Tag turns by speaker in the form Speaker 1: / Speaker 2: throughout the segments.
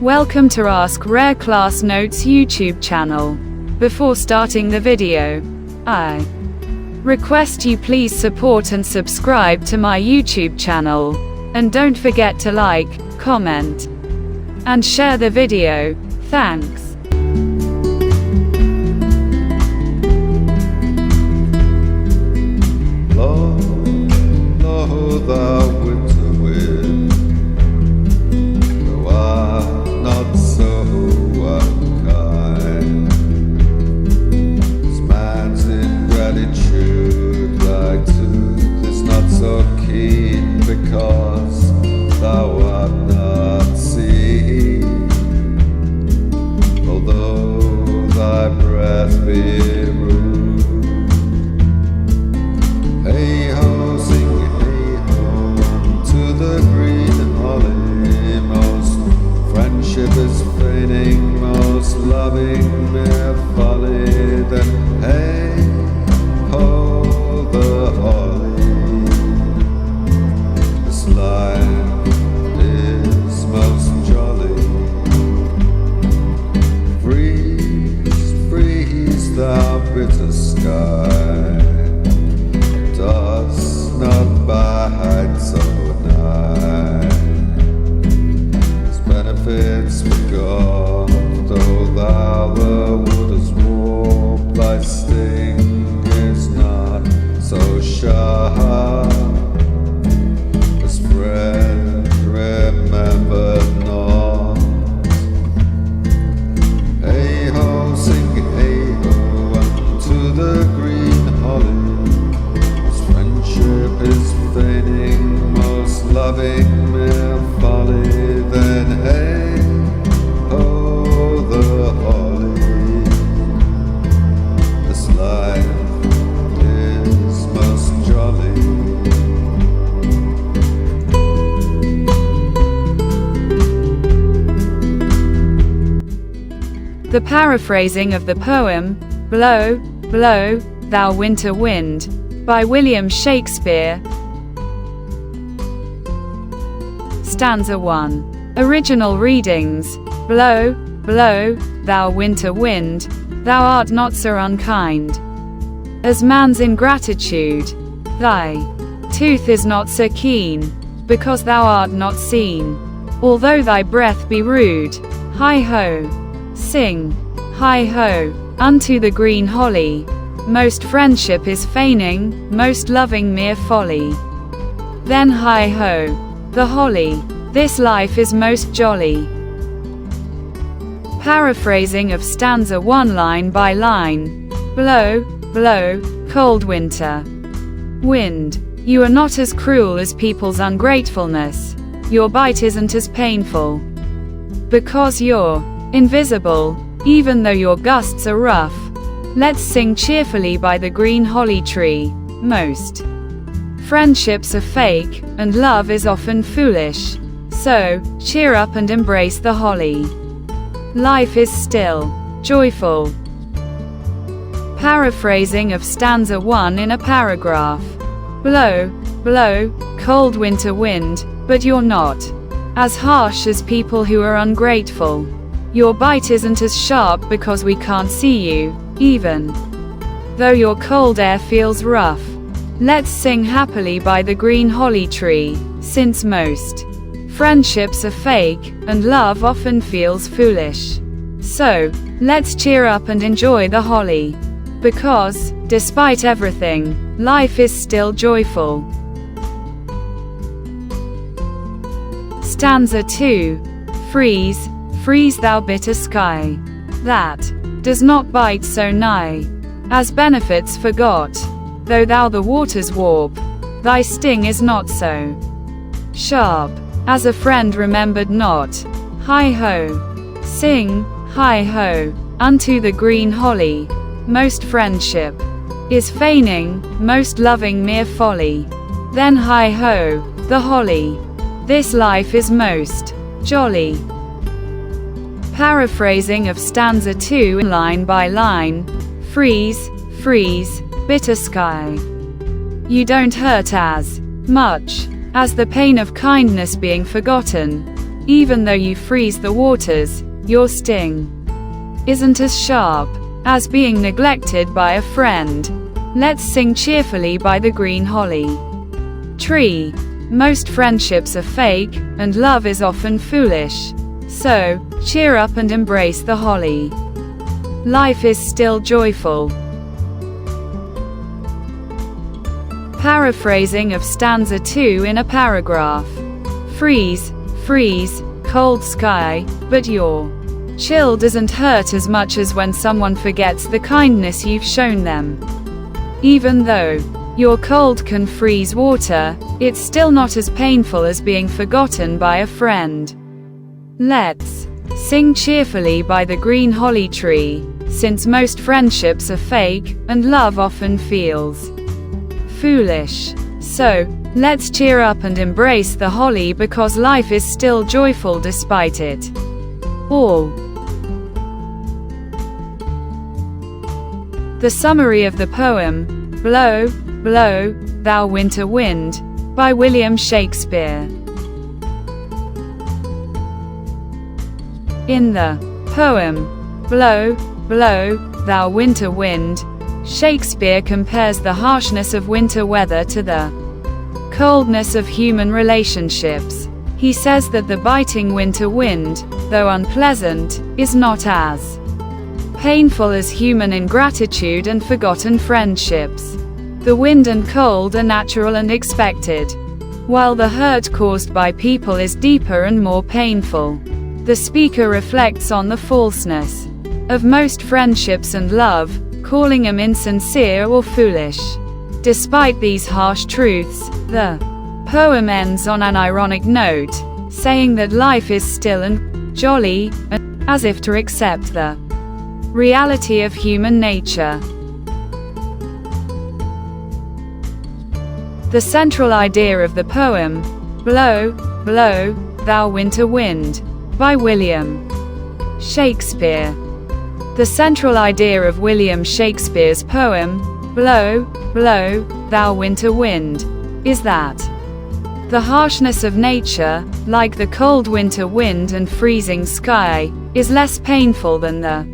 Speaker 1: Welcome to Ask Rare Class Notes YouTube channel. Before starting the video, I request you please support and subscribe to my YouTube channel. And don't forget to like, comment, and share the video. Thanks.
Speaker 2: Blow the winter wind, though I'm not so unkind. This man's ingratitude, thy tooth is not so keen, because thou art not seen. Although thy breath be rude, hey ho, sing hey ho, to the green holly. Most friendship is feigning, most loving mere folly. Then hey ho, the holly. This life is most jolly. Freeze, freeze, thou bitter sky, does not bide so nigh. His benefits forgot, though thou the wood is warm, thy sting is not so sharp. His friend remembered not. Hey ho, sing hey ho, unto the green holly. Friendship is feigning, most loving mere folly. Then hey ho, the holly. This life is most jolly.
Speaker 1: The paraphrasing of the poem, Blow, Blow, Thou Winter Wind, by William Shakespeare. Stanza 1. Original readings. Blow, blow, thou winter wind, thou art not so unkind as man's ingratitude. Thy tooth is not so keen, because thou art not seen. Although thy breath be rude, hi ho, sing, hi ho, unto the green holly. Most friendship is feigning, most loving mere folly. Then hi ho, the holly, this life is most jolly. Paraphrasing of stanza 1 line by line. Blow, blow, cold winter wind, you are not as cruel as people's ungratefulness. Your bite isn't as painful, because you're invisible, even though your gusts are rough. Let's sing cheerfully by the green holly tree. Most friendships are fake, and love is often foolish. So, cheer up and embrace the holly. Life is still joyful. Paraphrasing of stanza 1 in a paragraph. Blow, blow, cold winter wind, but you're not as harsh as people who are ungrateful. Your bite isn't as sharp because we can't see you, even though your cold air feels rough. Let's sing happily by the green holly tree, since most friendships are fake, and love often feels foolish. So, let's cheer up and enjoy the holly. Because, despite everything, life is still joyful. Stanza 2. Freeze, freeze thou bitter sky, that does not bite so nigh as benefits forgot. Though thou the waters warp, thy sting is not so sharp as a friend remembered not. Hi ho, sing, hi ho, unto the green holly. Most friendship is feigning, most loving mere folly. Then hi ho, the holly, this life is most jolly. Paraphrasing of stanza 2 line by line. Freeze, freeze, bitter sky, you don't hurt as much as the pain of kindness being forgotten, Even though you freeze the waters, your sting isn't as sharp as being neglected by a friend. Let's sing cheerfully by the green holly tree. Most friendships are fake, and love is often foolish. So, cheer up and embrace the holly. Life is still joyful. Paraphrasing of stanza 2 in a paragraph. Freeze, freeze, cold sky, but your chill doesn't hurt as much as when someone forgets the kindness you've shown them. Even though your cold can freeze water, it's still not as painful as being forgotten by a friend. Let's sing cheerfully by the green holly tree, since most friendships are fake, and love often feels foolish. So, let's cheer up and embrace the holly because life is still joyful despite it all. The summary of the poem, Blow, Blow, Thou Winter Wind, by William Shakespeare. In the poem, Blow, Blow, Thou Winter Wind, Shakespeare compares the harshness of winter weather to the coldness of human relationships. He says that the biting winter wind, though unpleasant, is not as painful as human ingratitude and forgotten friendships. The wind and cold are natural and expected, while the hurt caused by people is deeper and more painful. The speaker reflects on the falseness of most friendships and love, calling them insincere or foolish. Despite these harsh truths, the poem ends on an ironic note, saying that life is still and jolly, as if to accept the reality of human nature. The central idea of the poem, Blow, Blow, Thou Winter Wind, by William Shakespeare. The central idea of William Shakespeare's poem, Blow, Blow, Thou Winter Wind, is that the harshness of nature, like the cold winter wind and freezing sky, is less painful than the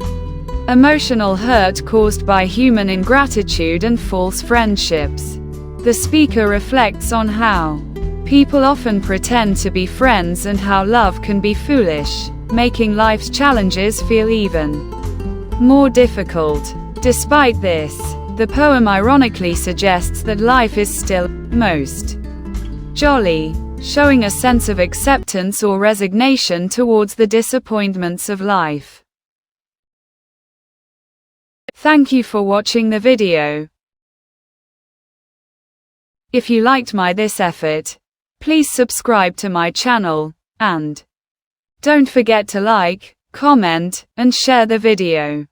Speaker 1: emotional hurt caused by human ingratitude and false friendships. The speaker reflects on how people often pretend to be friends and how love can be foolish, making life's challenges feel even more difficult. Despite this, the poem ironically suggests that life is still most jolly, showing a sense of acceptance or resignation towards the disappointments of life. Thank you for watching the video. If you liked this effort, please subscribe to my channel, and don't forget to like, comment, and share the video.